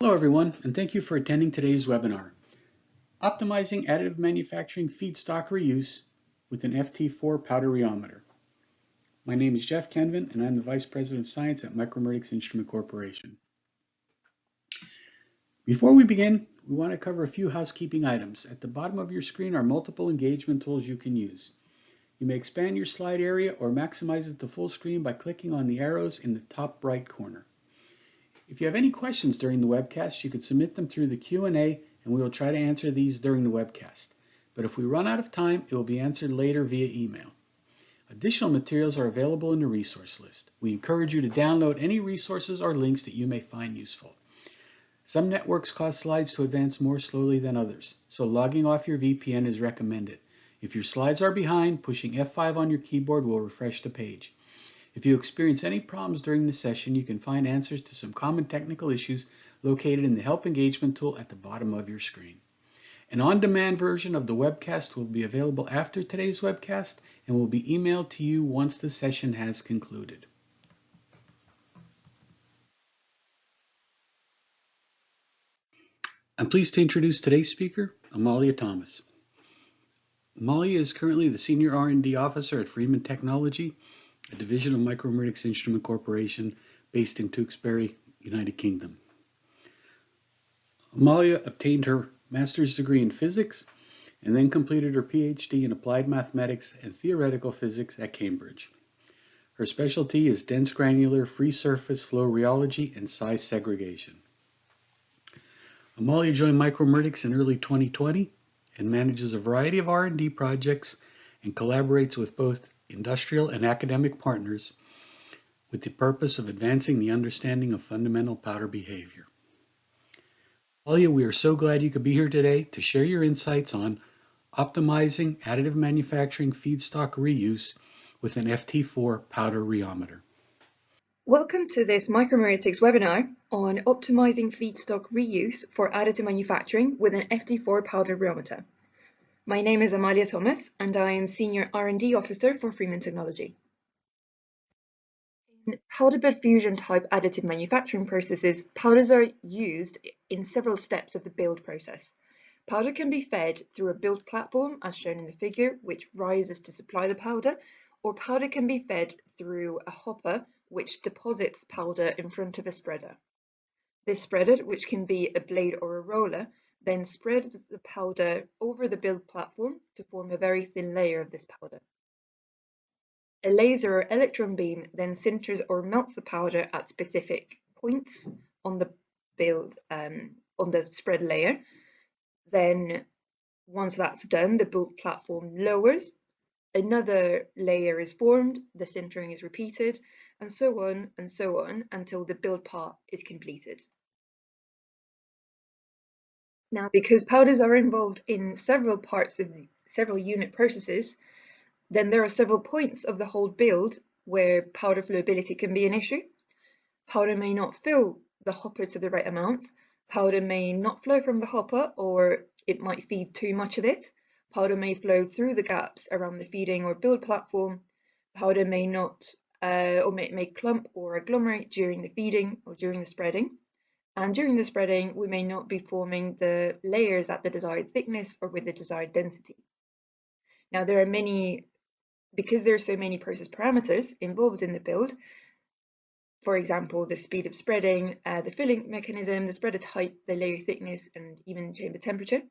Hello everyone, and thank you for attending today's webinar, Optimizing Additive Manufacturing Feedstock Reuse with an FT4 Powder Rheometer. My name is Jeff Kenvin, and I'm the Vice President of Science at Micromeritics Instrument Corporation. Before we begin, we want to cover a few housekeeping items. At the bottom of your screen are multiple engagement tools you can use. You may expand your slide area or maximize it to full screen by clicking on the arrows in the top right corner. If you have any questions during the webcast, you can submit them through the Q&A and we will try to answer these during the webcast. But if we run out of time, it will be answered later via email. Additional materials are available in the resource list. We encourage you to download any resources or links that you may find useful. Some networks cause slides to advance more slowly than others, so logging off your VPN is recommended. If your slides are behind, pushing F5 on your keyboard will refresh the page. If you experience any problems during the session, you can find answers to some common technical issues located in the Help Engagement tool at the bottom of your screen. An on-demand version of the webcast will be available after today's webcast and will be emailed to you once the session has concluded. I'm pleased to introduce today's speaker, Amalia Thomas. Amalia is currently the Senior R&D Officer at Freeman Technology, a division of Micromeritics Instrument Corporation based in Tewkesbury, United Kingdom. Amalia obtained her master's degree in physics and then completed her PhD in applied mathematics and theoretical physics at Cambridge. Her specialty is dense granular free surface flow rheology and size segregation. Amalia joined Micromeritics in early 2020 and manages a variety of R&D projects and collaborates with both industrial and academic partners with the purpose of advancing the understanding of fundamental powder behavior. Amalia, we are so glad you could be here today to share your insights on optimizing additive manufacturing feedstock reuse with an FT4 powder rheometer. Welcome to this Micromeritics webinar on optimizing feedstock reuse for additive manufacturing with an FT4 powder rheometer. My name is Amalia Thomas and I am Senior R&D Officer for Freeman Technology. In powder bed fusion type additive manufacturing processes, powders are used in several steps of the build process. Powder can be fed through a build platform as shown in the figure, which rises to supply the powder, or powder can be fed through a hopper which deposits powder in front of a spreader. This spreader, which can be a blade or a roller, then spreads the powder over the build platform to form a very thin layer of this powder. A laser or electron beam then sinters or melts the powder at specific points on the build, on the spread layer. Then once that's done, the build platform lowers, another layer is formed, the sintering is repeated, and so on until the build part is completed. Now, because powders are involved in several parts of several unit processes, then there are several points of the whole build where powder flowability can be an issue. Powder may not fill the hopper to the right amount, powder may not flow from the hopper, or it might feed too much of it. Powder may flow through the gaps around the feeding or build platform. Powder may not, or may clump or agglomerate during the feeding or during the spreading. And during the spreading, we may not be forming the layers at the desired thickness or with the desired density. Now, there are many, because there are so many process parameters involved in the build, for example, the speed of spreading, the filling mechanism, the spreader type, the layer thickness, and even chamber temperature.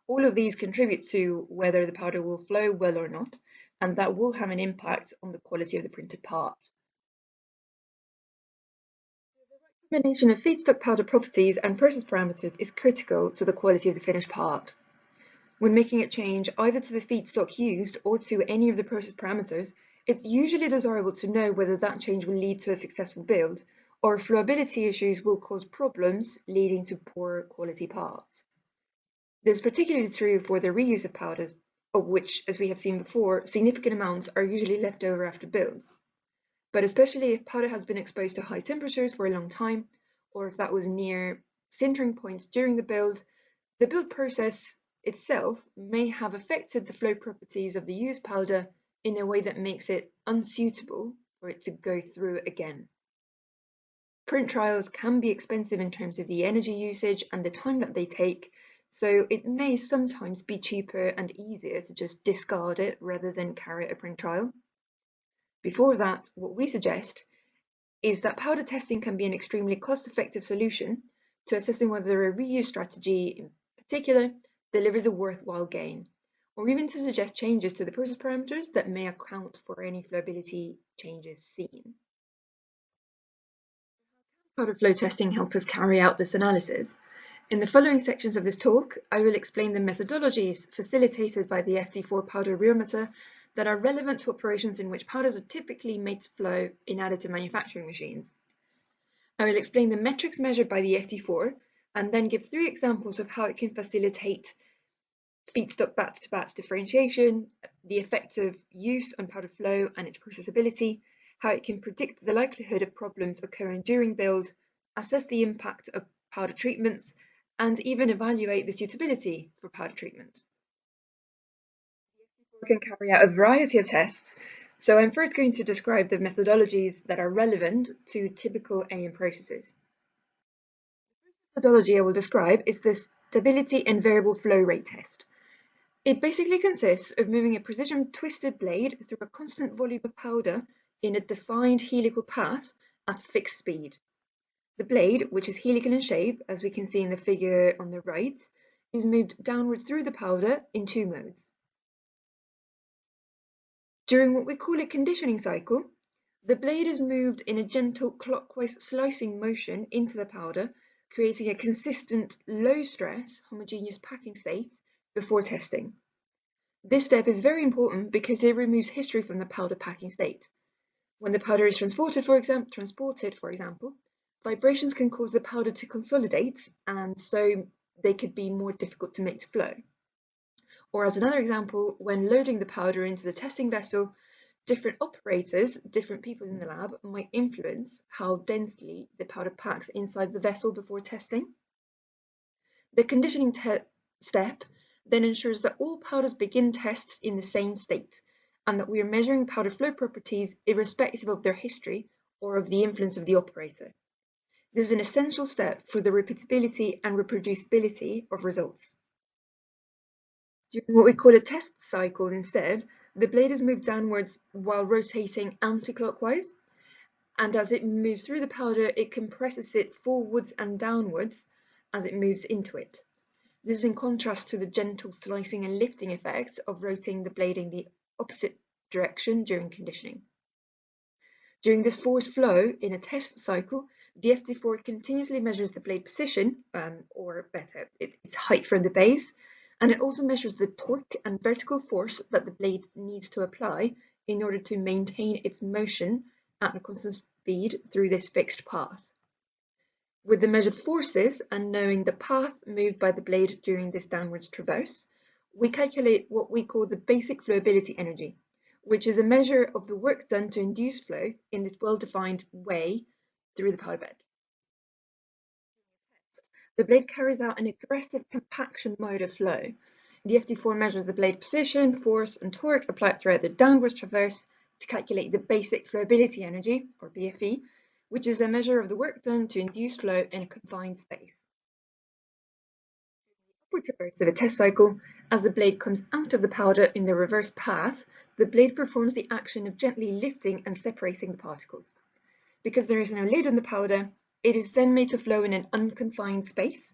All of these contribute to whether the powder will flow well or not, and that will have an impact on the quality of the printed part. The combination of feedstock powder properties and process parameters is critical to the quality of the finished part. When making a change either to the feedstock used or to any of the process parameters, it's usually desirable to know whether that change will lead to a successful build, or flowability issues will cause problems leading to poor quality parts. This is particularly true for the reuse of powders, of which, as we have seen before, significant amounts are usually left over after builds. But especially if powder has been exposed to high temperatures for a long time, or if that was near sintering points during the build process itself may have affected the flow properties of the used powder in a way that makes it unsuitable for it to go through again. Print trials can be expensive in terms of the energy usage and the time that they take, so it may sometimes be cheaper and easier to just discard it rather than carry out a print trial. Before that, what we suggest is that powder testing can be an extremely cost-effective solution to assessing whether a reuse strategy in particular delivers a worthwhile gain, or even to suggest changes to the process parameters that may account for any flowability changes seen. Powder flow testing helps us carry out this analysis. In the following sections of this talk, I will explain the methodologies facilitated by the FT4 powder Rheometer that are relevant to operations in which powders are typically made to flow in additive manufacturing machines. I will explain the metrics measured by the FT4 and then give 3 examples of how it can facilitate feedstock batch-to-batch differentiation, the effective use on powder flow and its processability, how it can predict the likelihood of problems occurring during build, assess the impact of powder treatments, and even evaluate the suitability for powder treatments. We can carry out a variety of tests, so I'm first going to describe the methodologies that are relevant to typical AM processes. The first methodology I will describe is the stability and variable flow rate test. It basically consists of moving a precision twisted blade through a constant volume of powder in a defined helical path at fixed speed. The blade, which is helical in shape, as we can see in the figure on the right, is moved downward through the powder in 2 modes. During what we call a conditioning cycle, the blade is moved in a gentle clockwise slicing motion into the powder, creating a consistent low-stress homogeneous packing state before testing. This step is very important because it removes history from the powder packing state. When the powder is transported, for example, vibrations can cause the powder to consolidate, and so they could be more difficult to make to flow. Or as another example, when loading the powder into the testing vessel, different operators, different people in the lab, might influence how densely the powder packs inside the vessel before testing. The conditioning step then ensures that all powders begin tests in the same state, and that we are measuring powder flow properties irrespective of their history or of the influence of the operator. This is an essential step for the repeatability and reproducibility of results. During what we call a test cycle instead, the blade is moved downwards while rotating anti-clockwise, and as it moves through the powder, it compresses it forwards and downwards as it moves into it. This is in contrast to the gentle slicing and lifting effect of rotating the blade in the opposite direction during conditioning. During this forced flow in a test cycle, the FT4 continuously measures the blade position, or better, its height from the base, and it also measures the torque and vertical force that the blade needs to apply in order to maintain its motion at a constant speed through this fixed path. With the measured forces and knowing the path moved by the blade during this downwards traverse, we calculate what we call the basic flowability energy, which is a measure of the work done to induce flow in this well-defined way through the powder bed. The blade carries out an aggressive compaction mode of flow. The FT4 measures the blade position, force, and torque applied throughout the downwards traverse to calculate the basic flowability energy, or BFE, which is a measure of the work done to induce flow in a confined space. Upward traverse of a test cycle, as the blade comes out of the powder in the reverse path, the blade performs the action of gently lifting and separating the particles. Because there is no lid on the powder, it is then made to flow in an unconfined space,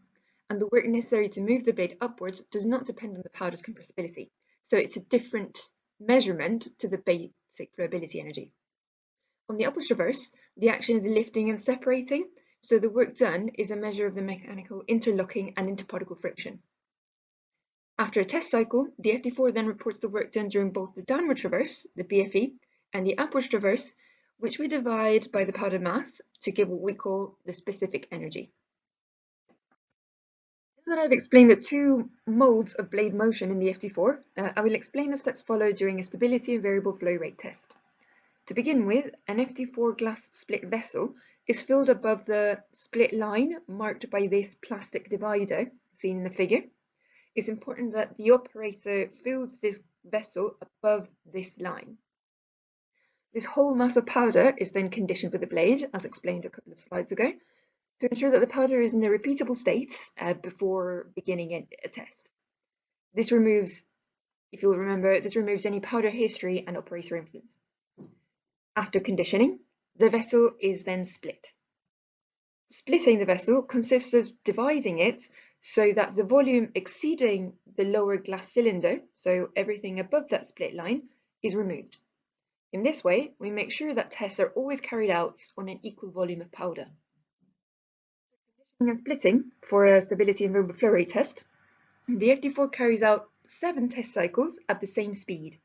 and the work necessary to move the blade upwards does not depend on the powder's compressibility. So it's a different measurement to the basic flowability energy. On the upward traverse, the action is lifting and separating, so the work done is a measure of the mechanical interlocking and interparticle friction. After a test cycle, the FT4 then reports the work done during both the downward traverse, the BFE, and the upward traverse, which we divide by the powder mass to give what we call the specific energy. Now that I've explained the 2 modes of blade motion in the FT4, I will explain the steps followed during a stability and variable flow rate test. To begin with, an FT4 glass split vessel is filled above the split line marked by this plastic divider seen in the figure. It's important that the operator fills this vessel above this line. This whole mass of powder is then conditioned with the blade, as explained a couple of slides ago, to ensure that the powder is in a repeatable state before beginning a test. This removes, if you'll remember, this removes any powder history and operator influence. After conditioning, the vessel is then split. Splitting the vessel consists of dividing it so that the volume exceeding the lower glass cylinder, so everything above that split line, is removed. In this way, we make sure that tests are always carried out on an equal volume of powder. And splitting for a stability and variable flow rate test, the FT4 carries out 7 test cycles at the same speed.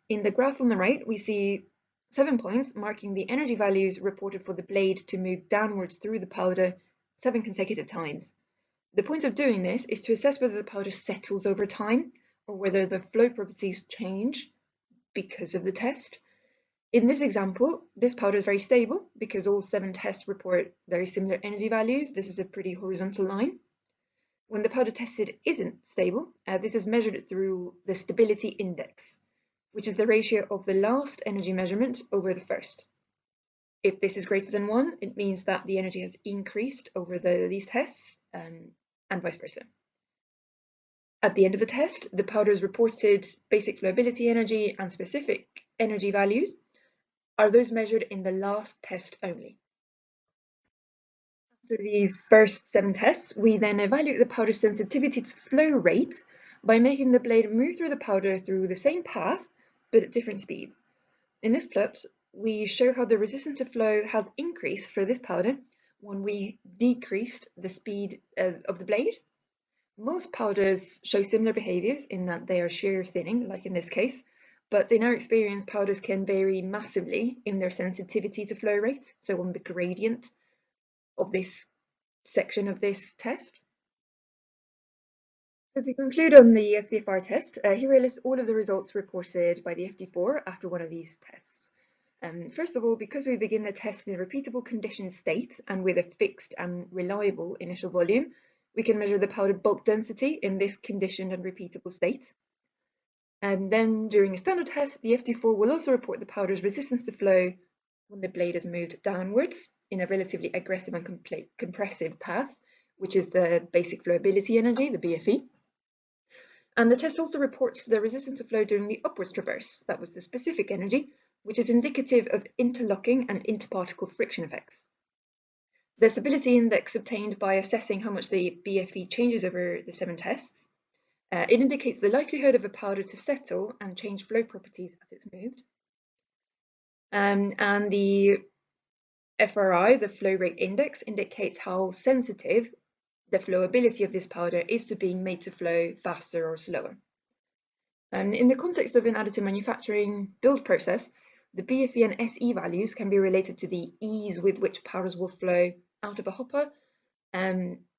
In the graph on the right, we see 7 points marking the energy values reported for the blade to move downwards through the powder 7 consecutive times. The point of doing this is to assess whether the powder settles over time or whether the flow properties change because of the test. In this example, this powder is very stable because all 7 tests report very similar energy values. This is a pretty horizontal line. When the powder tested isn't stable, this is measured through the stability index, which is the ratio of the last energy measurement over the first. If this is greater than 1, it means that the energy has increased over these tests, and vice versa. At the end of the test, the powder's reported basic flowability energy and specific energy values are those measured in the last test only. After these first 7 tests, we then evaluate the powder's sensitivity to flow rate by making the blade move through the powder through the same path, but at different speeds. In this plot, we show how the resistance to flow has increased for this powder when we decreased the speed of the blade. Most powders show similar behaviors in that they are shear thinning, like in this case, but in our experience, powders can vary massively in their sensitivity to flow rate, so on the gradient of this section of this test. So to conclude on the SPFR test, here I list all of the results reported by the FT4 after one of these tests. First of all, because we begin the test in a repeatable conditioned state and with a fixed and reliable initial volume, we can measure the powder bulk density in this conditioned and repeatable state. And then during a standard test, the FT4 will also report the powder's resistance to flow when the blade is moved downwards in a relatively aggressive and compressive path, which is the basic flowability energy, the BFE. And the test also reports the resistance to flow during the upwards traverse, that was the specific energy, which is indicative of interlocking and interparticle friction effects. The stability index obtained by assessing how much the BFE changes over the 7 tests. It indicates the likelihood of a powder to settle and change flow properties as it's moved. And the FRI, the flow rate index, indicates how sensitive the flowability of this powder is to being made to flow faster or slower. In the context of an additive manufacturing build process, the BFE and SE values can be related to the ease with which powders will flow out of a hopper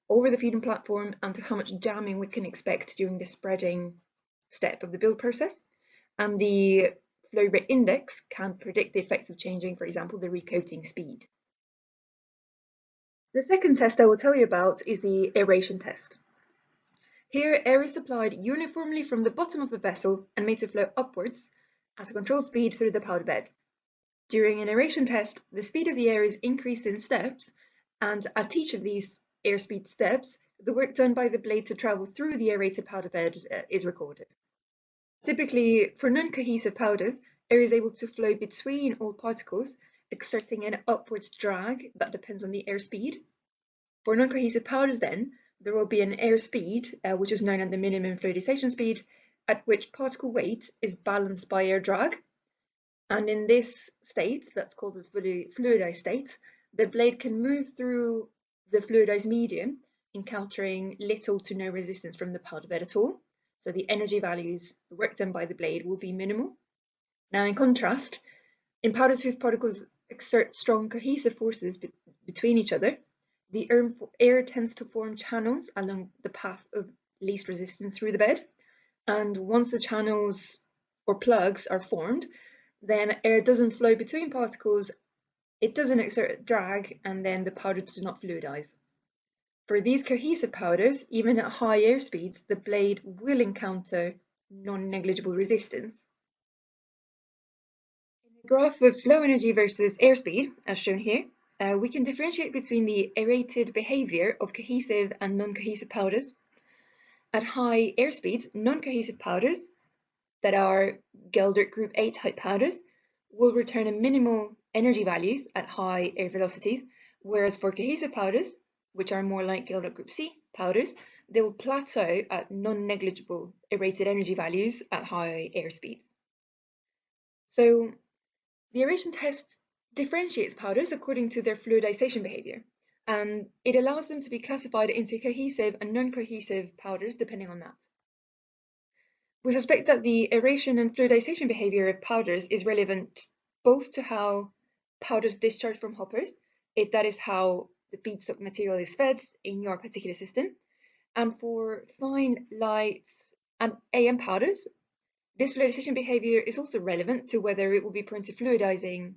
over the feeding platform and to how much jamming we can expect during the spreading step of the build process. And the flow rate index can predict the effects of changing, for example, the recoating speed. The second test I will tell you about is the aeration test. Here, air is supplied uniformly from the bottom of the vessel and made to flow upwards at a controlled speed through the powder bed. During an aeration test, the speed of the air is increased in steps, and at each of these airspeed steps, the work done by the blade to travel through the aerated powder bed is recorded. Typically, for non-cohesive powders, air is able to flow between all particles, exerting an upwards drag that depends on the airspeed. For non-cohesive powders then, there will be an airspeed, which is known as the minimum fluidization speed, at which particle weight is balanced by air drag. And in this state, that's called the fluidized state, the blade can move through the fluidized medium, encountering little to no resistance from the powder bed at all. So the energy values, the work done by the blade, will be minimal. Now, in contrast, in powders whose particles exert strong cohesive forces between each other, the air tends to form channels along the path of least resistance through the bed. And once the channels or plugs are formed, then air doesn't flow between particles, it doesn't exert drag, and then the powder does not fluidize. For these cohesive powders, even at high air speeds, the blade will encounter non-negligible resistance. Graph of flow energy versus airspeed, as shown here, we can differentiate between the aerated behavior of cohesive and non-cohesive powders. At high airspeeds, non-cohesive powders that are Geldert Group A type powders will return a minimal energy values at high air velocities, whereas for cohesive powders, which are more like Geldert Group C powders, they will plateau at non-negligible aerated energy values at high airspeeds. So the aeration test differentiates powders according to their fluidization behavior, and it allows them to be classified into cohesive and non-cohesive powders depending on that. We suspect that the aeration and fluidization behavior of powders is relevant both to how powders discharge from hoppers, if that is how the feedstock material is fed in your particular system, and for fine, light, and AM powders. This fluidization behavior is also relevant to whether it will be prone to fluidizing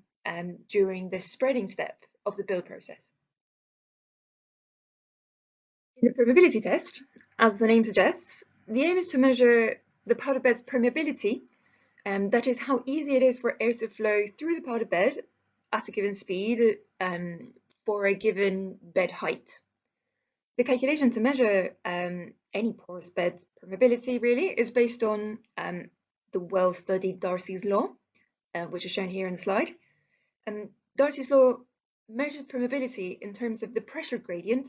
during the spreading step of the build process. In the permeability test, as the name suggests, the aim is to measure the powder bed's permeability, that is how easy it is for air to flow through the powder bed at a given speed for a given bed height. The calculation to measure any porous bed permeability really is based on the well-studied Darcy's law, which is shown here in the slide. Darcy's law measures permeability in terms of the pressure gradient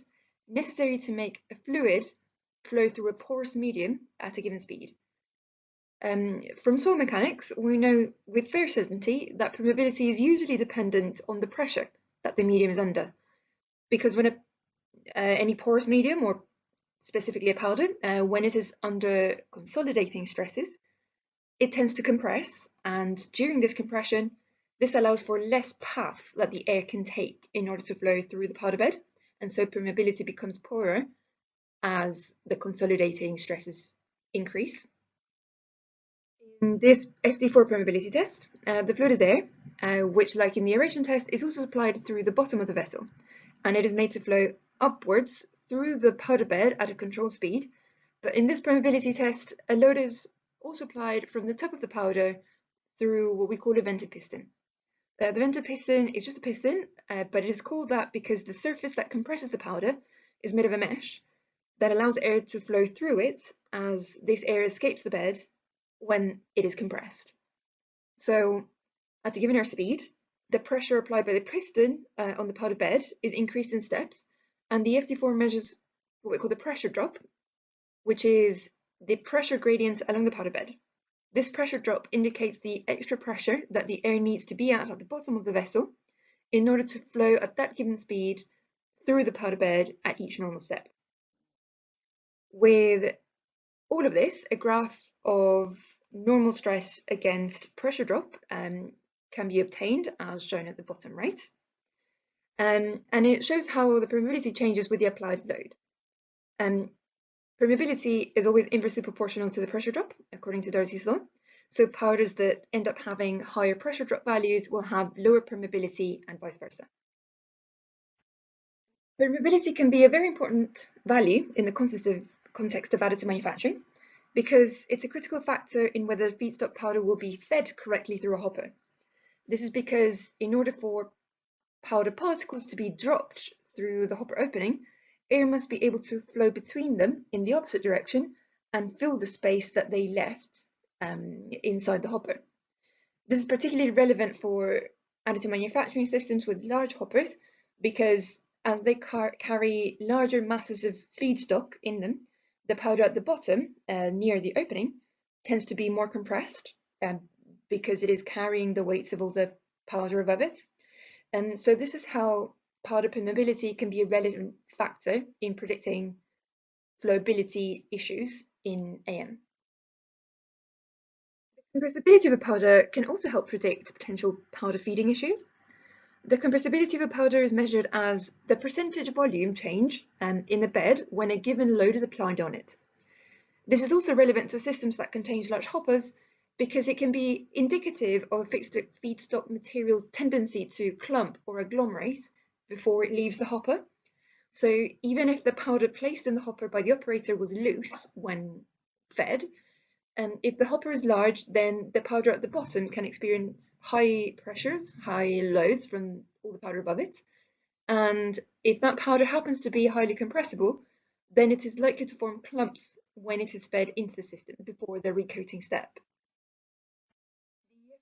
necessary to make a fluid flow through a porous medium at a given speed. From soil mechanics, we know with fair certainty that permeability is usually dependent on the pressure that the medium is under, because when any porous medium, or specifically a powder, when it is under consolidating stresses, it tends to compress, and during this compression, this allows for less paths that the air can take in order to flow through the powder bed, and so permeability becomes poorer as the consolidating stresses increase. In this FT4 permeability test, the fluid is air, which, like in the aeration test, is also applied through the bottom of the vessel, and it is made to flow upwards through the powder bed at a controlled speed. But in this permeability test, a load is also applied from the top of the powder through what we call a vented piston. The vented piston is just a piston, but it is called that because the surface that compresses the powder is made of a mesh that allows air to flow through it as this air escapes the bed when it is compressed. So at a given air speed, the pressure applied by the piston on the powder bed is increased in steps, and the FT4 measures what we call the pressure drop, which is the pressure gradient along the powder bed. This pressure drop indicates the extra pressure that the air needs to be at the bottom of the vessel in order to flow at that given speed through the powder bed at each normal step. With all of this, a graph of normal stress against pressure drop can be obtained, as shown at the bottom right. And it shows how the permeability changes with the applied load. Permeability is always inversely proportional to the pressure drop, according to Darcy's law. So powders that end up having higher pressure drop values will have lower permeability and vice versa. Permeability can be a very important value in the context of additive manufacturing, because it's a critical factor in whether feedstock powder will be fed correctly through a hopper. This is because in order for powder particles to be dropped through the hopper opening, air must be able to flow between them in the opposite direction and fill the space that they left inside the hopper. This is particularly relevant for additive manufacturing systems with large hoppers, because as they carry larger masses of feedstock in them, the powder at the bottom, near the opening, tends to be more compressed because it is carrying the weights of all the powder above it. And so this is how powder permeability can be a relevant factor in predicting flowability issues in AM. The compressibility of a powder can also help predict potential powder feeding issues. The compressibility of a powder is measured as the percentage volume change in the bed when a given load is applied on it. This is also relevant to systems that contain large hoppers because it can be indicative of a fixed feedstock material's tendency to clump or agglomerate before it leaves the hopper. So even if the powder placed in the hopper by the operator was loose when fed, If the hopper is large, then the powder at the bottom can experience high pressures, high loads from all the powder above it. And if that powder happens to be highly compressible, then it is likely to form clumps when it is fed into the system before the recoating step.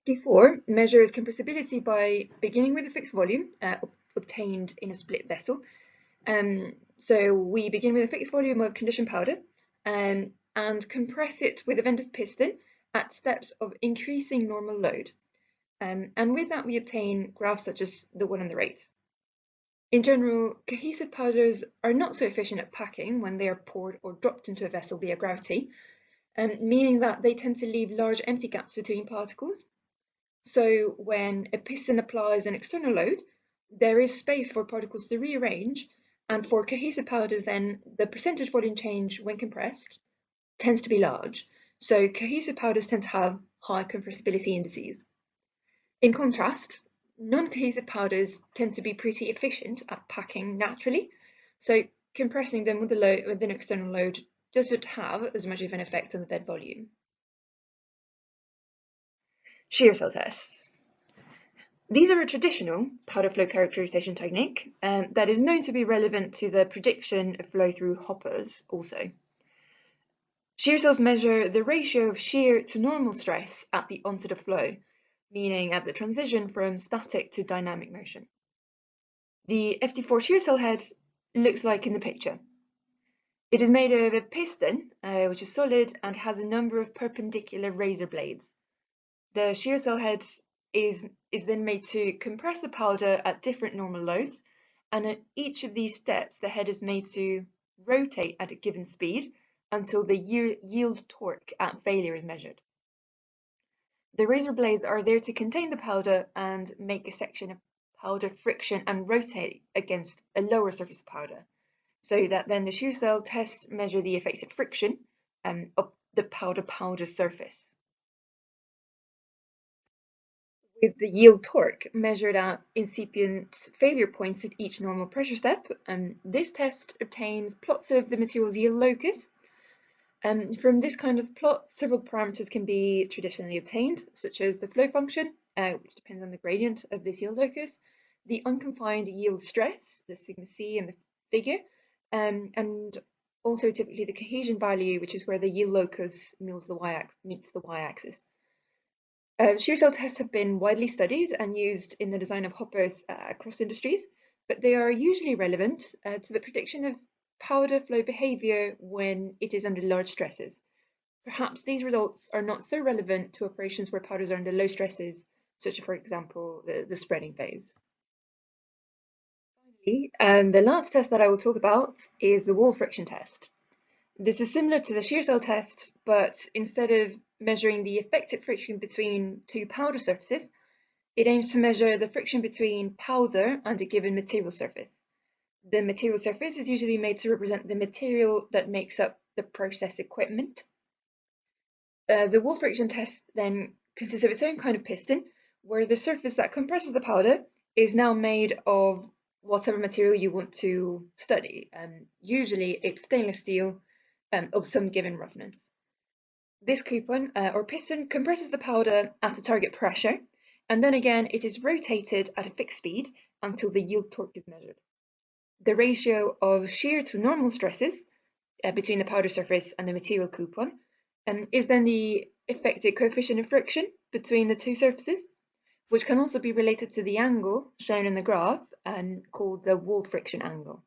The FT4 measures compressibility by beginning with a fixed volume obtained in a split vessel. So we begin with a fixed volume of conditioned powder and compress it with a vented piston at steps of increasing normal load. And with that, we obtain graphs such as the one on the right. In general, cohesive powders are not so efficient at packing when they are poured or dropped into a vessel via gravity, meaning that they tend to leave large empty gaps between particles. So when a piston applies an external load, there is space for particles to rearrange, and for cohesive powders then, the percentage volume change when compressed tends to be large. So cohesive powders tend to have high compressibility indices. In contrast, non-cohesive powders tend to be pretty efficient at packing naturally, so compressing them with an external load doesn't have as much of an effect on the bed volume. Shear cell tests. These are a traditional powder flow characterization technique that is known to be relevant to the prediction of flow through hoppers also. Shear cells measure the ratio of shear to normal stress at the onset of flow, meaning at the transition from static to dynamic motion. The FT4 shear cell head looks like in the picture. It is made of a piston, which is solid and has a number of perpendicular razor blades. The shear cell head is then made to compress the powder at different normal loads, and at each of these steps, the head is made to rotate at a given speed until the yield torque at failure is measured. The razor blades are there to contain the powder and make a section of powder friction and rotate against a lower surface of powder, so that then the shear cell tests measure the effective friction of the powder surface. With the yield torque measured at incipient failure points at each normal pressure step, this test obtains plots of the material's yield locus. From this kind of plot, several parameters can be traditionally obtained, such as the flow function, which depends on the gradient of this yield locus, the unconfined yield stress, the sigma c and the figure, and also typically the cohesion value, which is where the yield locus meets the y-axis. Shear cell tests have been widely studied and used in the design of hoppers across industries, but they are usually relevant to the prediction of powder flow behavior when it is under large stresses. Perhaps these results are not so relevant to operations where powders are under low stresses, such as, for example, the spreading phase. Finally, the last test that I will talk about is the wall friction test. This is similar to the shear cell test, but instead of measuring the effective friction between two powder surfaces, it aims to measure the friction between powder and a given material surface. The material surface is usually made to represent the material that makes up the process equipment. The wall friction test then consists of its own kind of piston, where the surface that compresses the powder is now made of whatever material you want to study. Usually it's stainless steel of some given roughness. This coupon or piston compresses the powder at a target pressure, and then again it is rotated at a fixed speed until the yield torque is measured. The ratio of shear to normal stresses between the powder surface and the material coupon is then the effective coefficient of friction between the two surfaces, which can also be related to the angle shown in the graph and called the wall friction angle.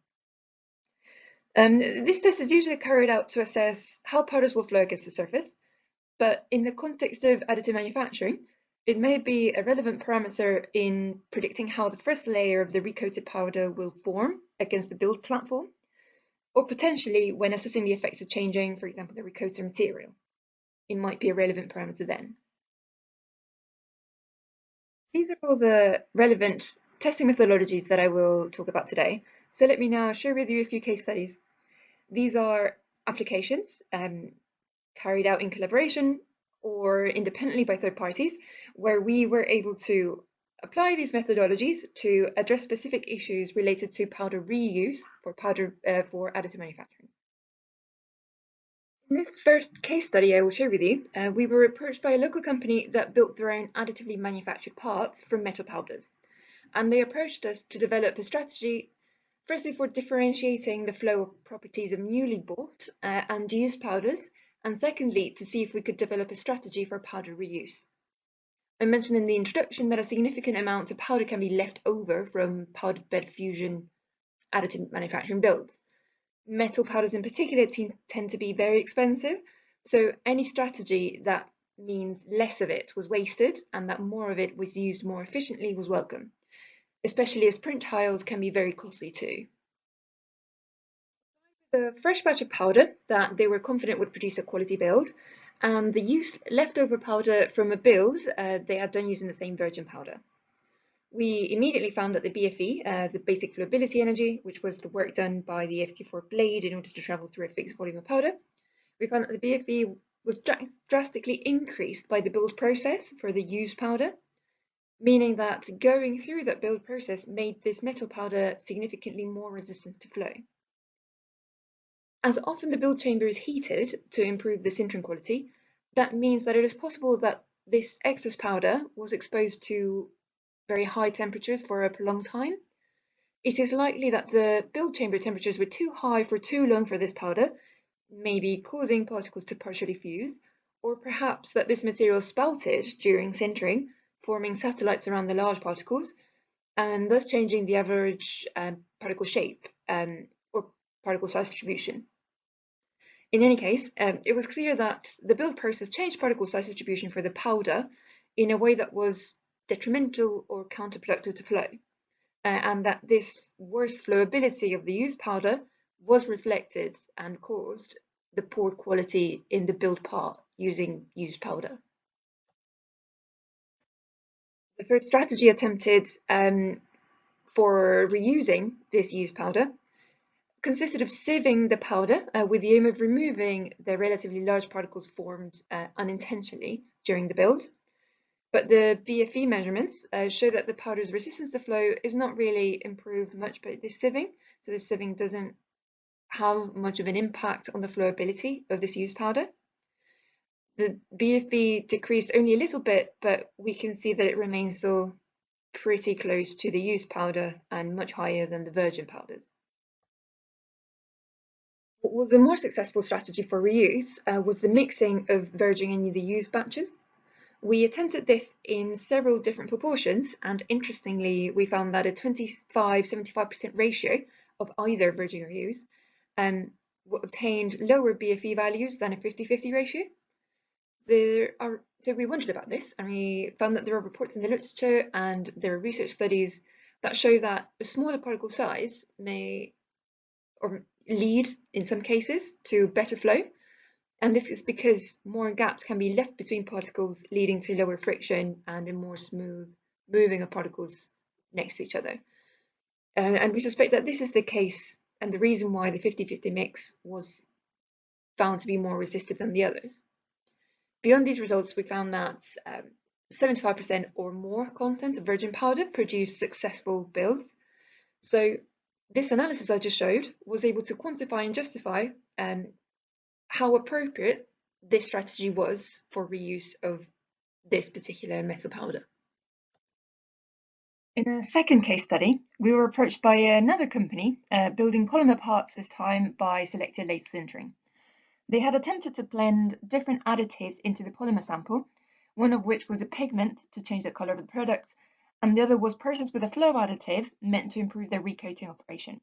This test is usually carried out to assess how powders will flow against the surface, but in the context of additive manufacturing, it may be a relevant parameter in predicting how the first layer of the recoated powder will form against the build platform, or potentially when assessing the effects of changing, for example, the recoater material. It might be a relevant parameter then. These are all the relevant testing methodologies that I will talk about today. So let me now share with you a few case studies. These are applications carried out in collaboration or independently by third parties, where we were able to apply these methodologies to address specific issues related to powder reuse for additive manufacturing. In this first case study I will share with you, we were approached by a local company that built their own additively manufactured parts from metal powders. And they approached us to develop a strategy, firstly for differentiating the flow of properties of newly bought and used powders, and secondly to see if we could develop a strategy for powder reuse. I mentioned in the introduction that a significant amount of powder can be left over from powdered bed fusion additive manufacturing builds. Metal powders in particular tend to be very expensive, so any strategy that means less of it was wasted and that more of it was used more efficiently was welcome, especially as print tiles can be very costly too. The fresh batch of powder that they were confident would produce a quality build, and the used leftover powder from a build they had done using the same virgin powder. We immediately found that the BFE, the basic flowability energy, which was the work done by the FT4 blade in order to travel through a fixed volume of powder, we found that the BFE was drastically increased by the build process for the used powder, meaning that going through that build process made this metal powder significantly more resistant to flow. As often the build chamber is heated to improve the sintering quality, that means that it is possible that this excess powder was exposed to very high temperatures for a prolonged time. It is likely that the build chamber temperatures were too high for too long for this powder, maybe causing particles to partially fuse, or perhaps that this material spouted during sintering, forming satellites around the large particles, and thus changing the average particle shape or particle size distribution. In any case, it was clear that the build process changed particle size distribution for the powder in a way that was detrimental or counterproductive to flow, and that this worse flowability of the used powder was reflected and caused the poor quality in the build part using used powder. The first strategy attempted for reusing this used powder consisted of sieving the powder with the aim of removing the relatively large particles formed unintentionally during the build. But the BFE measurements show that the powder's resistance to flow is not really improved much by this sieving. So this sieving doesn't have much of an impact on the flowability of this used powder. The BFE decreased only a little bit, but we can see that it remains still pretty close to the used powder and much higher than the virgin powders. What was a more successful strategy for reuse was the mixing of virgin and the used batches. We attempted this in several different proportions, and interestingly, we found that a 25-75% ratio of either virgin or used obtained lower BFE values than a 50-50 ratio. So we wondered about this, and we found that there are reports in the literature and there are research studies that show that a smaller particle size may lead, in some cases, to better flow. And this is because more gaps can be left between particles, leading to lower friction and a more smooth moving of particles next to each other. And we suspect that this is the case and the reason why the 50-50 mix was found to be more resistive than the others. Beyond these results, we found that 75% or more content of virgin powder produced successful builds. So this analysis I just showed was able to quantify and justify how appropriate this strategy was for reuse of this particular metal powder. In a second case study, we were approached by another company building polymer parts, this time by selected laser sintering. They had attempted to blend different additives into the polymer sample, one of which was a pigment to change the color of the product, and the other was processed with a flow additive meant to improve their recoating operation.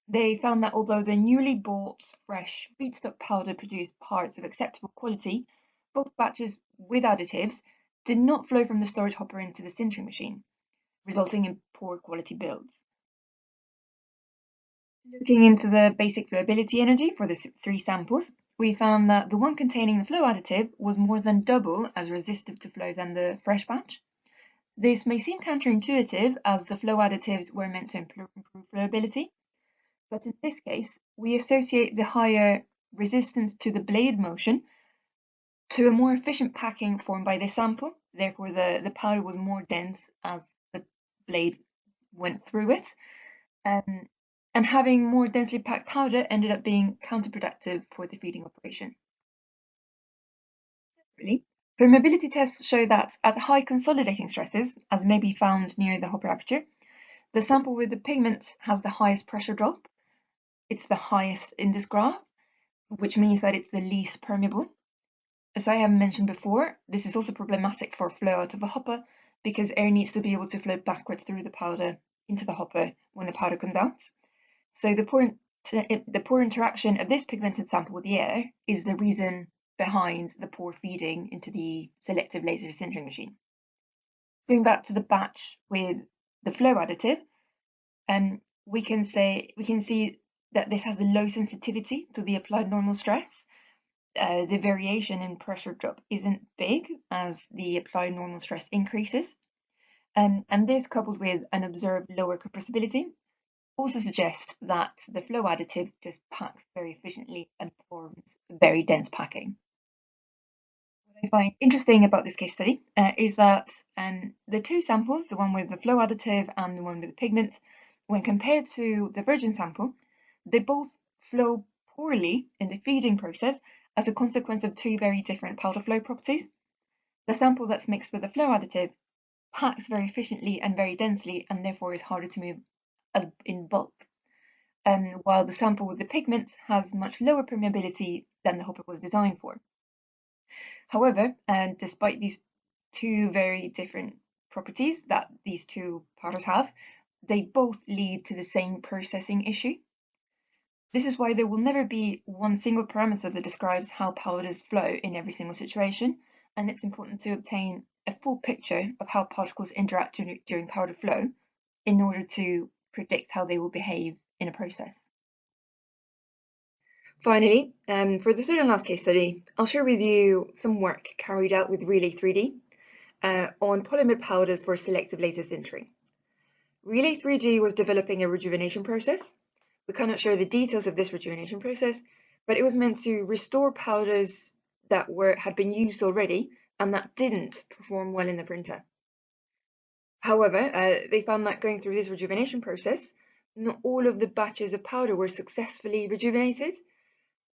They found that although the newly bought fresh feedstock powder produced parts of acceptable quality, both batches with additives did not flow from the storage hopper into the sintering machine, resulting in poor quality builds. Looking into the basic flowability energy for the three samples, we found that the one containing the flow additive was more than double as resistive to flow than the fresh batch. This may seem counterintuitive, as the flow additives were meant to improve flowability, but in this case, we associate the higher resistance to the blade motion to a more efficient packing formed by this sample. Therefore, the powder was more dense as the blade went through it. And and having more densely packed powder ended up being counterproductive for the feeding operation. Really, permeability tests show that at high consolidating stresses, as may be found near the hopper aperture, the sample with the pigment has the highest pressure drop. It's the highest in this graph, which means that it's the least permeable. As I have mentioned before, this is also problematic for flow out of a hopper because air needs to be able to flow backwards through the powder into the hopper when the powder comes out. So the poor interaction of this pigmented sample with the air is the reason behind the poor feeding into the selective laser sintering machine. Going back to the batch with the flow additive, we can see that this has a low sensitivity to the applied normal stress. The variation in pressure drop isn't big as the applied normal stress increases. And this, coupled with an observed lower compressibility, also suggests that the flow additive just packs very efficiently and forms very dense packing. What I find interesting about this case study is that the two samples, the one with the flow additive and the one with the pigment, when compared to the virgin sample, they both flow poorly in the feeding process as a consequence of two very different powder flow properties. The sample that's mixed with the flow additive packs very efficiently and very densely and therefore is harder to move as in bulk, while the sample with the pigment has much lower permeability than the hopper was designed for. However, despite these two very different properties that these two powders have, they both lead to the same processing issue. This is why there will never be one single parameter that describes how powders flow in every single situation, and it's important to obtain a full picture of how particles interact during powder flow in order to predict how they will behave in a process. Finally, for the third and last case study, I'll share with you some work carried out with Relay 3D on polymer powders for selective laser sintering. Relay 3D was developing a rejuvenation process. We cannot share the details of this rejuvenation process, but it was meant to restore powders that had been used already and that didn't perform well in the printer. However, they found that going through this rejuvenation process, not all of the batches of powder were successfully rejuvenated.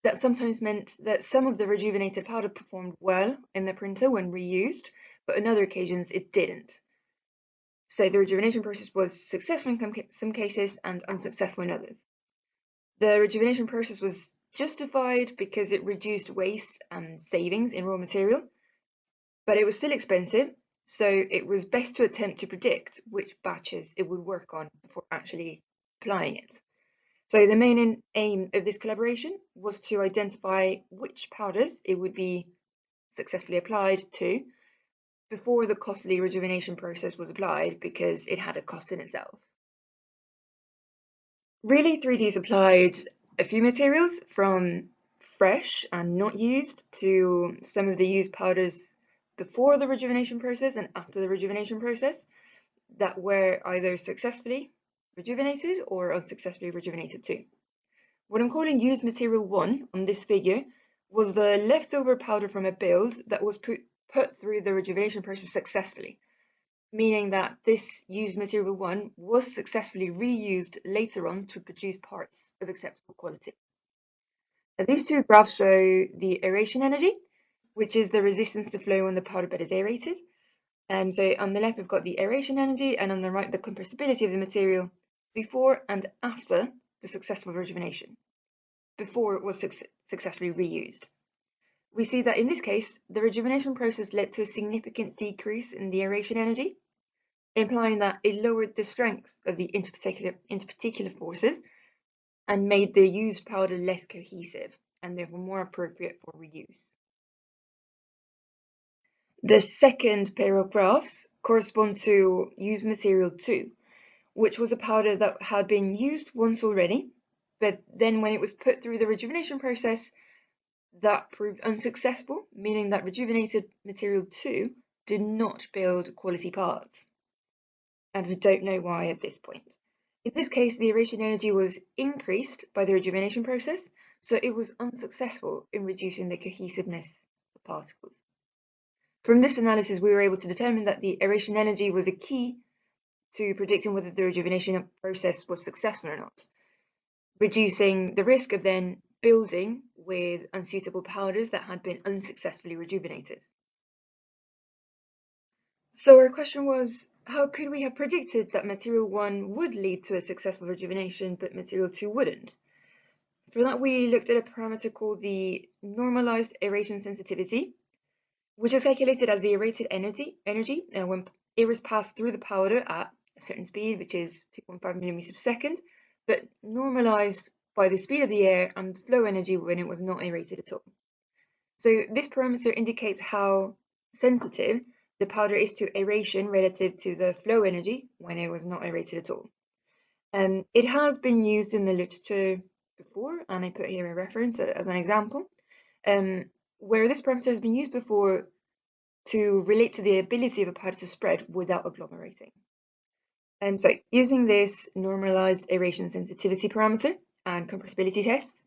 That sometimes meant that some of the rejuvenated powder performed well in the printer when reused, but on other occasions it didn't. So the rejuvenation process was successful in some cases and unsuccessful in others. The rejuvenation process was justified because it reduced waste and savings in raw material, but it was still expensive, so it was best to attempt to predict which batches it would work on before actually applying it. So the main aim of this collaboration was to identify which powders it would be successfully applied to before the costly rejuvenation process was applied, because it had a cost in itself. Relay 3D applied a few materials from fresh and not used to some of the used powders before the rejuvenation process and after the rejuvenation process that were either successfully rejuvenated or unsuccessfully rejuvenated too. What I'm calling used material 1 on this figure was the leftover powder from a build that was put through the rejuvenation process successfully, meaning that this used material 1 was successfully reused later on to produce parts of acceptable quality. Now, these two graphs show the aeration energy, which is the resistance to flow when the powder bed is aerated. So on the left, we've got the aeration energy, and on the right, the compressibility of the material before and after the successful rejuvenation, before it was successfully reused. We see that in this case, the rejuvenation process led to a significant decrease in the aeration energy, implying that it lowered the strength of the interparticular forces and made the used powder less cohesive and therefore more appropriate for reuse. The second pair of graphs correspond to used material 2, which was a powder that had been used once already, but then when it was put through the rejuvenation process, that proved unsuccessful, meaning that rejuvenated material 2 did not build quality parts. And we don't know why at this point. In this case, the aeration energy was increased by the rejuvenation process, so it was unsuccessful in reducing the cohesiveness of particles. From this analysis, we were able to determine that the aeration energy was a key to predicting whether the rejuvenation process was successful or not. reducing the risk of then building with unsuitable powders that had been unsuccessfully rejuvenated. So our question was, how could we have predicted that material 1 would lead to a successful rejuvenation, but material 2 wouldn't? For that, we looked at a parameter called the normalized aeration sensitivity, which is calculated as the aerated energy when air is passed through the powder at a certain speed, which is 2.5 millimeters per second, but normalized by the speed of the air and flow energy when it was not aerated at all. So this parameter indicates how sensitive the powder is to aeration relative to the flow energy when it was not aerated at all. It has been used in the literature before, and I put here a reference as an example, where this parameter has been used before to relate to the ability of a powder to spread without agglomerating. So using this normalized aeration sensitivity parameter and compressibility tests,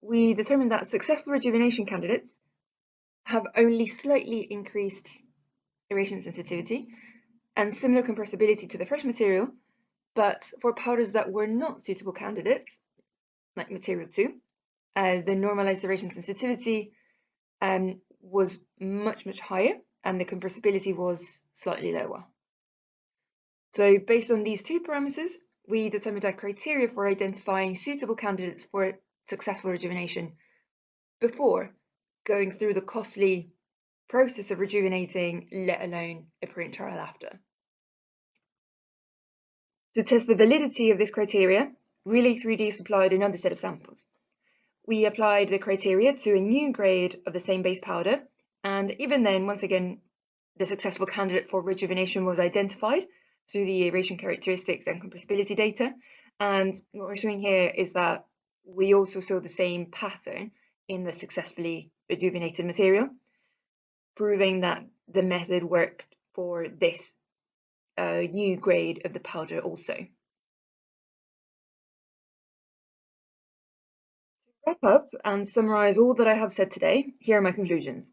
we determined that successful rejuvenation candidates have only slightly increased aeration sensitivity and similar compressibility to the fresh material, but for powders that were not suitable candidates, like material 2, the normalized aeration sensitivity was much higher and the compressibility was slightly lower. So based on these two parameters, we determined our criteria for identifying suitable candidates for successful rejuvenation before going through the costly process of rejuvenating, let alone a print trial after. To test the validity of this criteria, Relay 3D supplied another set of samples. We applied the criteria to a new grade of the same base powder, and even then, once again, the successful candidate for rejuvenation was identified through the aeration characteristics and compressibility data. And what we're showing here is that we also saw the same pattern in the successfully rejuvenated material, proving that the method worked for this new grade of the powder also. To wrap up and summarize all that I have said today, here are my conclusions.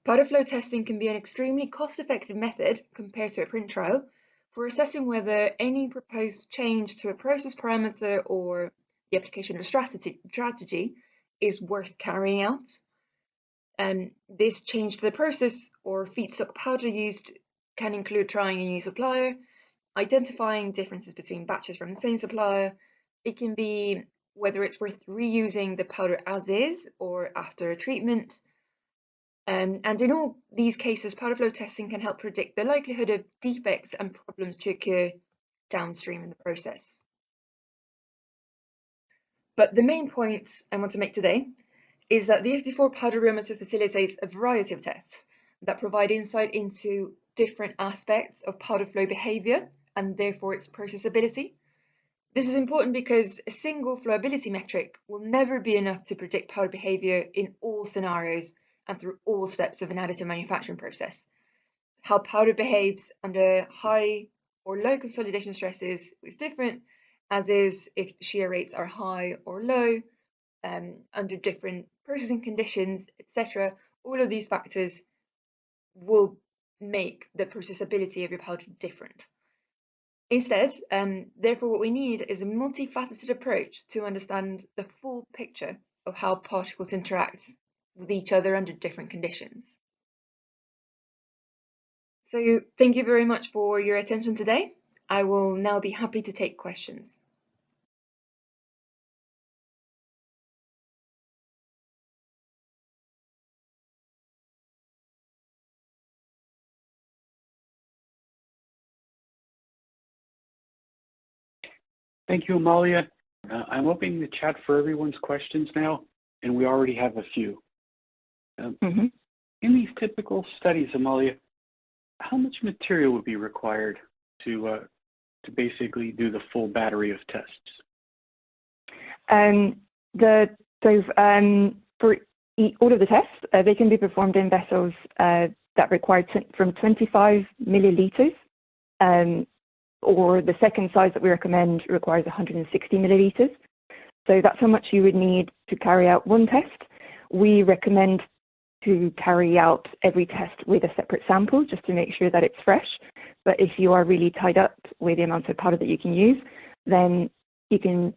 Powder flow testing can be an extremely cost-effective method compared to a print trial for assessing whether any proposed change to a process parameter or the application of a strategy is worth carrying out. This change to the process or feedstock powder used can include trying a new supplier, identifying differences between batches from the same supplier. It can be whether it's worth reusing the powder as is or after a treatment. And in all these cases, powder flow testing can help predict the likelihood of defects and problems to occur downstream in the process. But the main point I want to make today is that the FT4 powder rheometer facilitates a variety of tests that provide insight into different aspects of powder flow behavior and therefore its processability. This is important because a single flowability metric will never be enough to predict powder behavior in all scenarios and through all steps of an additive manufacturing process. How powder behaves under high or low consolidation stresses is different, as is if shear rates are high or low, under different processing conditions, etc. All of these factors will make the processability of your powder different. Instead, therefore, what we need is a multifaceted approach to understand the full picture of how particles interact with each other under different conditions. So thank you very much for your attention today. I will now be happy to take questions. Thank you, Amalia. I'm opening the chat for everyone's questions now, and we already have a few. In these typical studies, Amalia, how much material would be required to basically do the full battery of tests? For all of the tests, they can be performed in vessels that require from 25 milliliters, or the second size that we recommend requires 160 milliliters. So that's how much you would need to carry out one test. We recommend to carry out every test with a separate sample just to make sure that it's fresh. But if you are really tied up with the amount of powder that you can use, then you can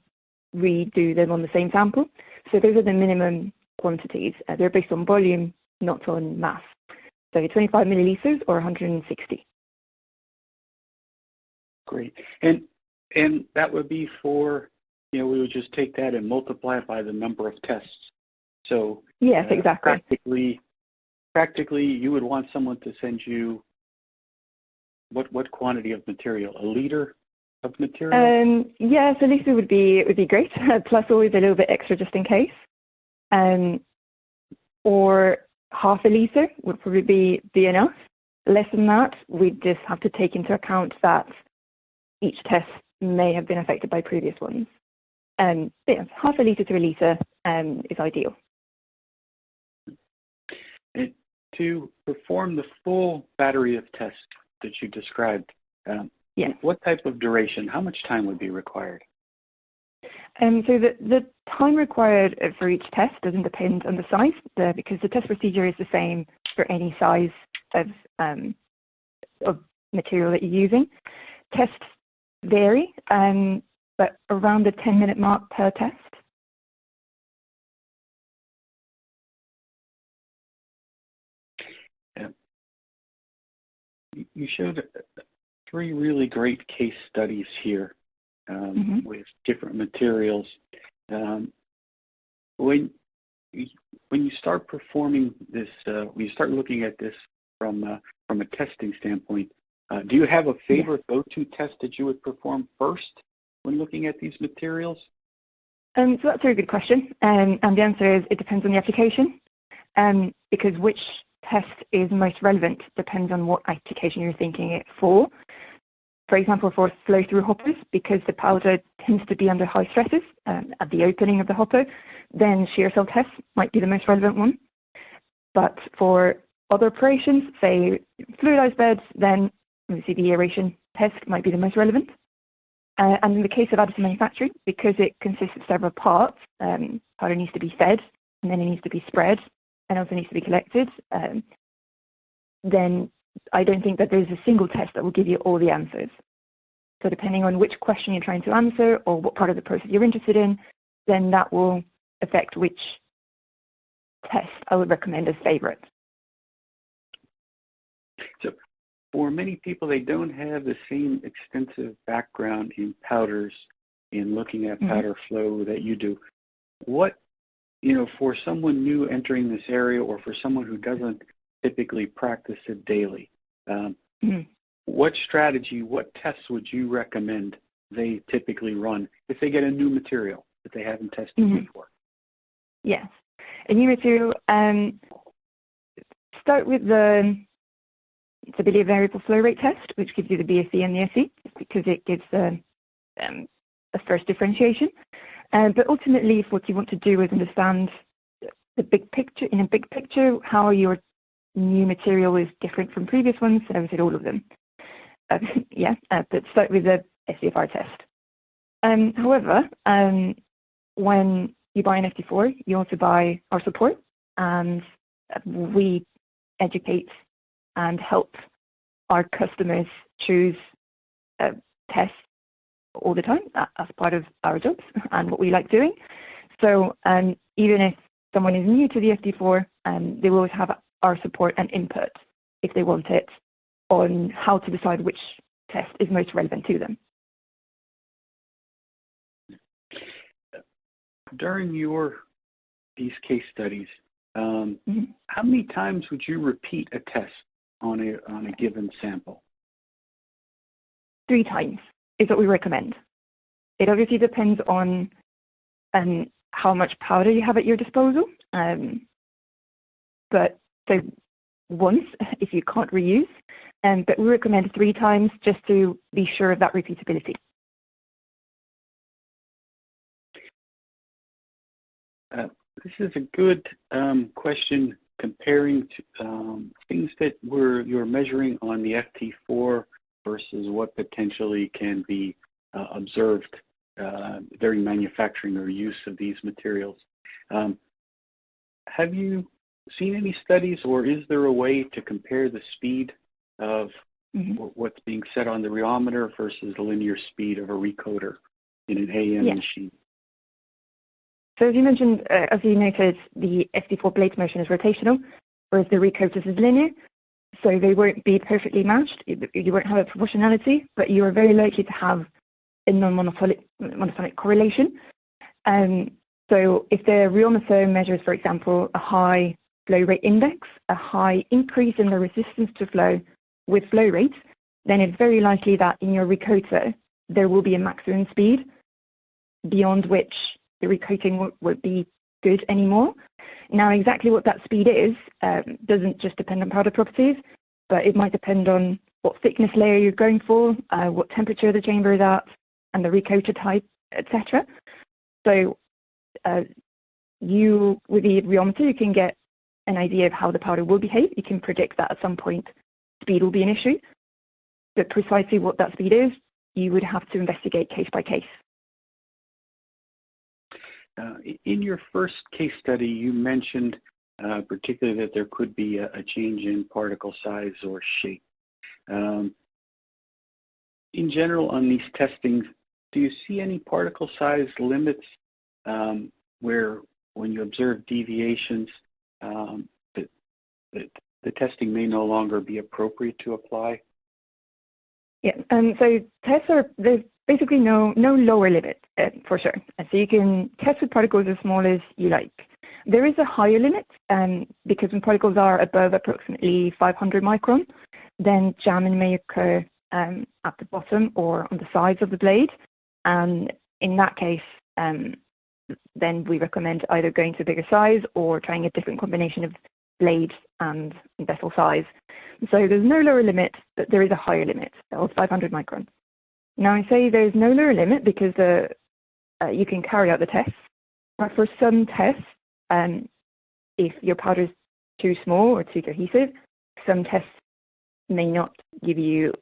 redo them on the same sample. So those are the minimum quantities. They're based on volume, not on mass. So 25 milliliters or 160. Great. And that would be for, we would just take that and multiply it by the number of tests. So yes, exactly. Practically, you would want someone to send you what quantity of material? A liter of material? Yes, a liter would be great. Plus, always a little bit extra just in case. Or half a liter would probably be enough. Less than that, we just have to take into account that each test may have been affected by previous ones. Yeah, half a liter to a liter is ideal. And to perform the full battery of tests that you described, yes. What type of duration, how much time would be required? So the time required for each test doesn't depend on the size, because the test procedure is the same for any size of material that you're using. Tests vary, but around the 10-minute mark per test. You showed 3 really great case studies here with different materials. When you start performing this, when you start looking at this from a testing standpoint, do you have a favorite go-to test that you would perform first when looking at these materials? So that's a very good question, and the answer is it depends on the application, because which test is most relevant depends on what application you're thinking it for. For example, for flow-through hoppers, because the powder tends to be under high stresses at the opening of the hopper, then shear cell tests might be the most relevant one. But for other operations, say fluidized beds, then obviously the aeration test might be the most relevant. And in the case of additive manufacturing, because it consists of several parts, powder needs to be fed, and then it needs to be spread, and also needs to be collected, then I don't think that there's a single test that will give you all the answers. So depending on which question you're trying to answer or what part of the process you're interested in, then that will affect which test I would recommend as favorite. So for many people, they don't have the same extensive background in powders, in looking at powder flow that you do. What, for someone new entering this area or for someone who doesn't typically practice it daily, what strategy, what tests would you recommend they typically run if they get a new material that they haven't tested before? Yes. A new material, start with the stability variable flow rate test, which gives you the BSE and the SE, because it gives a first differentiation. But ultimately, if what you want to do is understand the big picture, in a big picture, how your new material is different from previous ones, and I would say all of them. But start with the SCFR test. However, when you buy an FT4, you also buy our support, and we educate and help our customers choose tests all the time as part of our jobs and what we like doing. So even if someone is new to the FT4, they will always have our support and input if they want it on how to decide which test is most relevant to them. During these case studies, how many times would you repeat a test on a given sample? 3 times is what we recommend. It obviously depends on how much powder you have at your disposal. But so once if you can't reuse, but we recommend 3 times just to be sure of that repeatability. This is a good question comparing to things that you're measuring on the FT4 versus what potentially can be observed during manufacturing or use of these materials. Have you seen any studies, or is there a way to compare the speed of what's being set on the Rheometer versus the linear speed of a recoater in an AM machine? So as you mentioned, as you noted, the FT4 blade motion is rotational, whereas the Rheometer is linear. So they won't be perfectly matched. You won't have a proportionality, but you are very likely to have a non-monotonic correlation. So if the Rheometer measures, for example, a high flow rate index, a high increase in the resistance to flow with flow rate, then it's very likely that in your recoater, there will be a maximum speed beyond which the recoating won't be good anymore. Now, exactly what that speed is doesn't just depend on powder properties, but it might depend on what thickness layer you're going for, what temperature the chamber is at, and the recoater type, etc. So with the Rheometer, you can get an idea of how the powder will behave. You can predict that at some point speed will be an issue, but precisely what that speed is, you would have to investigate case by case. In your first case study, you mentioned particularly that there could be a change in particle size or shape. In general, on these testings, do you see any particle size limits where, when you observe deviations, the testing may no longer be appropriate to apply? Yeah, so tests there's basically no lower limit for sure. And so you can test with particles as small as you like. There is a higher limit because when particles are above approximately 500 micron, then jamming may occur at the bottom or on the sides of the blade. And in that case, then we recommend either going to a bigger size or trying a different combination of blade and vessel size. So there's no lower limit, but there is a higher limit of 500 microns. Now I say there's no lower limit because you can carry out the tests. But for some tests, if your powder is too small or too cohesive, some tests may not give you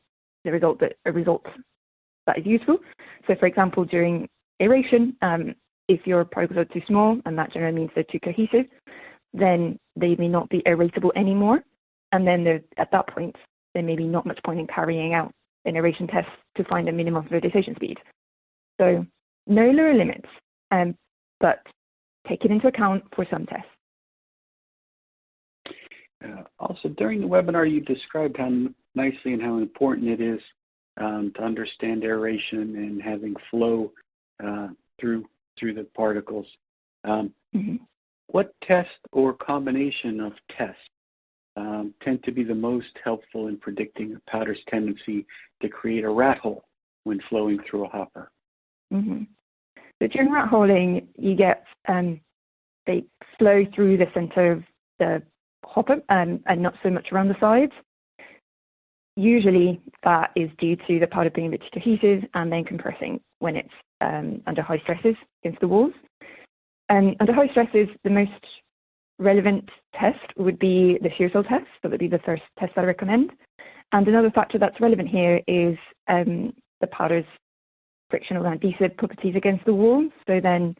a result that is useful. So for example, during aeration, if your particles are too small, and that generally means they're too cohesive, then they may not be aeratable anymore. And then at that point, there may be not much point in carrying out an aeration test to find a minimum fluidization speed. So no lower limits, but take it into account for some tests. Also, during the webinar, you described how nicely and how important it is to understand aeration and having flow through the particles. What test or combination of tests tend to be the most helpful in predicting a powder's tendency to create a rat hole when flowing through a hopper? So during rat holing, you get they flow through the center of the hopper and not so much around the sides. Usually that is due to the powder being a bit too cohesive and then compressing when it's under high stresses against the walls. Under high stresses, the most relevant test would be the shear cell test. So that would be the first test I recommend. And another factor that's relevant here is the powder's frictional and adhesive properties against the wall. So then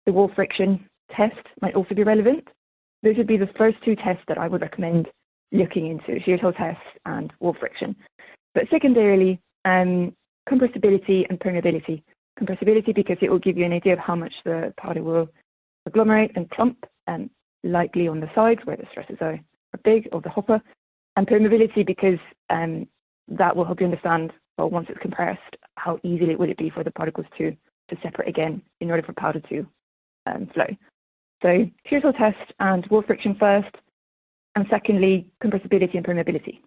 the wall friction test might also be relevant. Those would be the first two tests that I would recommend looking into, shear cell tests and wall friction. But secondarily, compressibility and permeability. Compressibility because it will give you an idea of how much the powder will agglomerate and clump, likely on the sides where the stresses are big of the hopper. And permeability because that will help you understand, well, once it's compressed, how easily would it be for the particles to separate again in order for powder to flow. So shear cell test and wall friction first, and secondly, compressibility and permeability.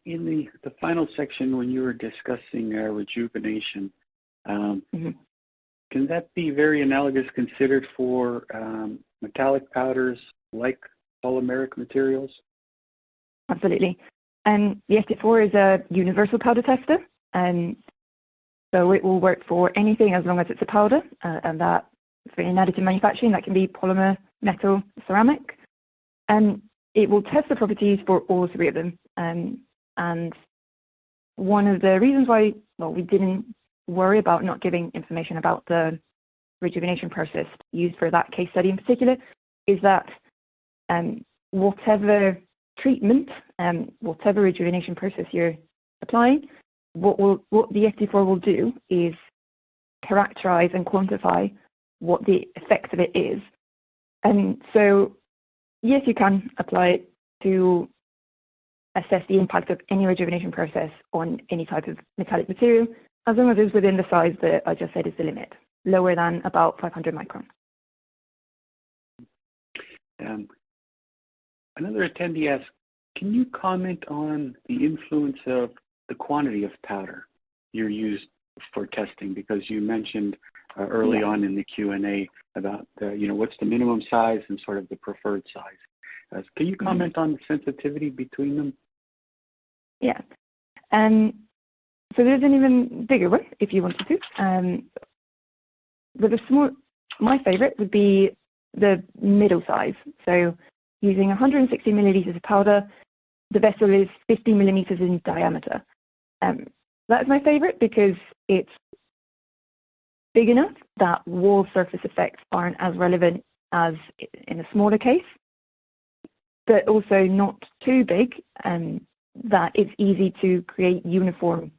In the final section, when you were discussing rejuvenation, can that be very analogous considered for metallic powders like polymeric materials? Absolutely. The FT4 is a universal powder tester, so it will work for anything as long as it's a powder, and that for in additive manufacturing, that can be polymer, metal, ceramic. And it will test the properties for all three of them. And one of the reasons why, we didn't worry about not giving information about the rejuvenation process used for that case study in particular is that whatever treatment, whatever rejuvenation process you're applying, what the FT4 will do is characterize and quantify what the effect of it is. And so, yes, you can apply it to assess the impact of any rejuvenation process on any type of metallic material, as long as it's within the size that I just said is the limit, lower than about 500 microns. Another attendee asks, can you comment on the influence of the quantity of powder you're used for testing? Because you mentioned early on in the Q&A about what's the minimum size and sort of the preferred size. Can you comment on the sensitivity between them? Yeah. So there's an even bigger one if you wanted to. But my favorite would be the middle size. So using 160 milliliters of powder, the vessel is 50 millimeters in diameter. That's my favorite because it's big enough that wall surface effects aren't as relevant as in a smaller case, but also not too big that it's easy to create uniform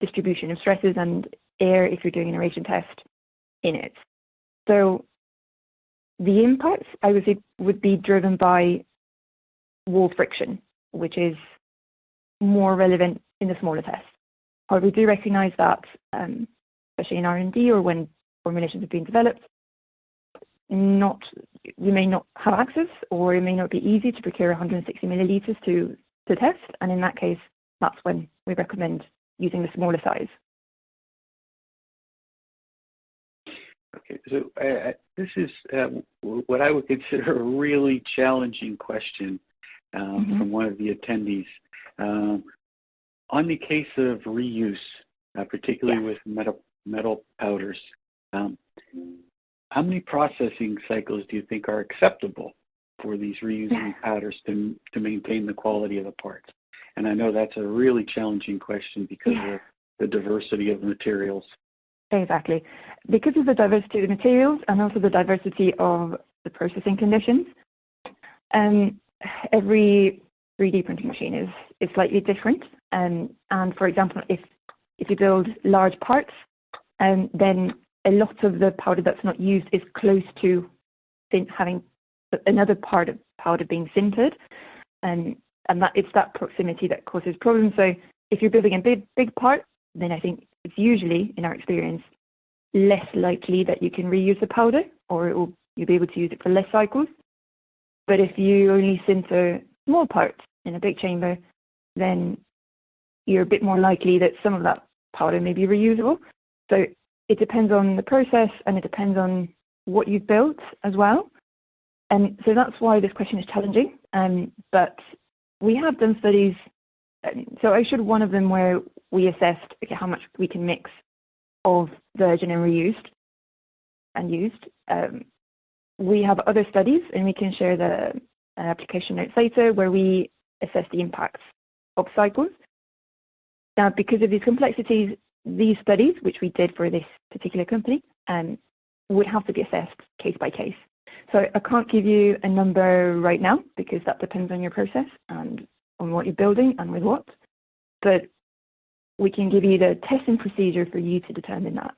distribution of stresses and air if you're doing an aeration test in it. So the impact, I would say, would be driven by wall friction, which is more relevant in the smaller tests. However, we do recognize that, especially in R&D or when formulations have been developed, you may not have access, or it may not be easy to procure 160 milliliters to test, and in that case, that's when we recommend using the smaller size. Okay, so this is what I would consider a really challenging question from one of the attendees. On the case of reuse, particularly with metal powders, how many processing cycles do you think are acceptable for these reusing powders to maintain the quality of the parts? And I know that's a really challenging question because of the diversity of materials. Exactly. Because of the diversity of the materials and also the diversity of the processing conditions, every 3D printing machine is slightly different. And for example, if you build large parts, then a lot of the powder that's not used is close to having another part of powder being sintered, and that it's that proximity that causes problems. So if you're building a big part, then I think it's usually, in our experience, less likely that you can reuse the powder, or you'll be able to use it for less cycles. But if you only sinter small parts in a big chamber, then you're a bit more likely that some of that powder may be reusable. So it depends on the process, and it depends on what you've built as well. And so that's why this question is challenging. But we have done studies. So I showed one of them where we assessed how much we can mix of virgin and reused and used. We have other studies, and we can share the application notes later, where we assess the impacts of cycles. Now, because of these complexities, these studies, which we did for this particular company, would have to be assessed case by case. So I can't give you a number right now, because that depends on your process and on what you're building and with what. But we can give you the testing procedure for you to determine that.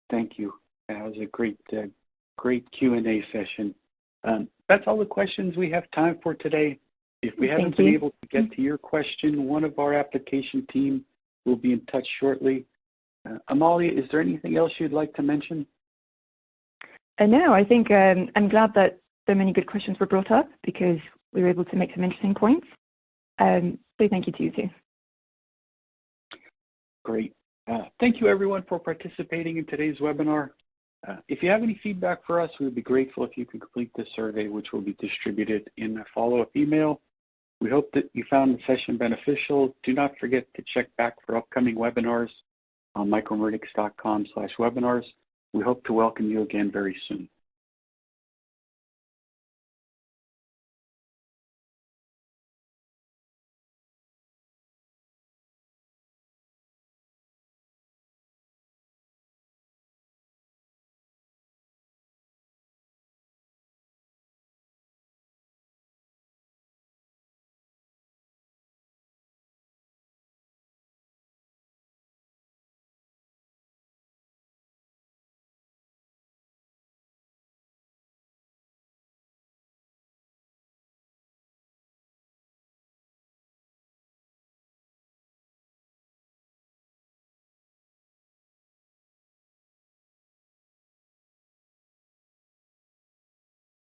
Thank you. That was a great Q&A session. That's all the questions we have time for today. If we haven't been able to get to your question, one of our application team will be in touch shortly. Amalia, is there anything else you'd like to mention? No, I think I'm glad that so many good questions were brought up, because we were able to make some interesting points. So thank you to you too. Great. Thank you everyone for participating in today's webinar. If you have any feedback for us, we would be grateful if you could complete this survey, which will be distributed in a follow-up email. We hope that you found the session beneficial. Do not forget to check back for upcoming webinars on micromeritics.com/webinars. We hope to welcome you again very soon.